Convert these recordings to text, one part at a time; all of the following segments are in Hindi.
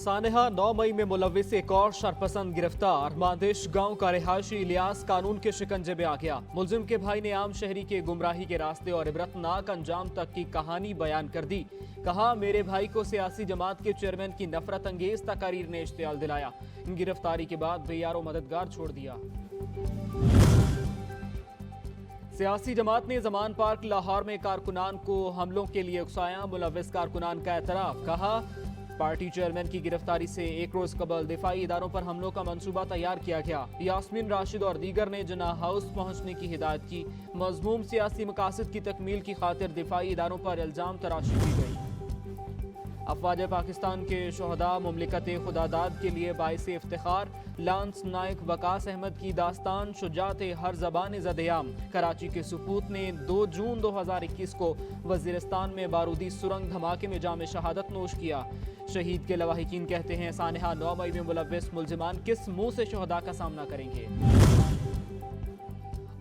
सानेहा 9 मई में मुलविस एक और शरपसंद गिरफ्तार। मांदेश गांव का रिहायशी इलियास कानून के शिकंजे में आ गया। मुलजिम के भाई ने आम शहरी के गुमराही के रास्ते और इबरतनाक अंजाम तक की कहानी बयान कर दी। कहा, मेरे भाई को सियासी जमात के चेयरमैन की नफरत अंगेज तकारीर ने इश्तियाल दिलाया। गिरफ्तारी के बाद बेयारो मददगार छोड़ दिया। सियासी जमात ने जमान पार्क लाहौर में कारकुनान को हमलों के लिए उकसाया। मुलविस कारकुनान का एतराफ। कहा, पार्टी चेयरमैन की गिरफ्तारी से एक रोज कबल दिफाई इदारों पर हमलों का मंसूबा तैयार किया गया। यास्मीन राशिद और दीगर ने जना हाउस पहुंचने की हिदायत की। मजमूम सियासी मकासद की तकमील की खातिर दिफाई इदारों पर इल्जाम तराशी की गई। अफवाज पाकिस्तान के शहदा मुमलिकत खुदादाद के लिए बाइस इफ्तिखार। लांस नायक वकास अहमद की दास्तान शुजात हर जबान ज़देआम। कराची के सुपूत ने 2 जून 2021 को वजीरिस्तान में बारूदी सुरंग धमाके में जाम शहादत नोश किया। शहीद के लवाहिकीन कहते हैं, सानेहा 9 मई में मुलविस मुलजिमान किस मुंह से शहदा का सामना करेंगे।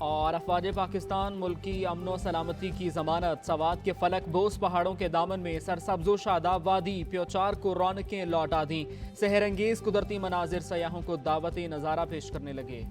और अफवाज पाकिस्तान मुल्क की अमनो सलामती की जमानत। सवात के फलक बोस पहाड़ों के दामन में सरसब्जो शादाब वादी प्योचार को रौनकें लौटा दी। सहरंगेज कुदरती मनाजिर सयाहों को दावत नज़ारा पेश करने लगे।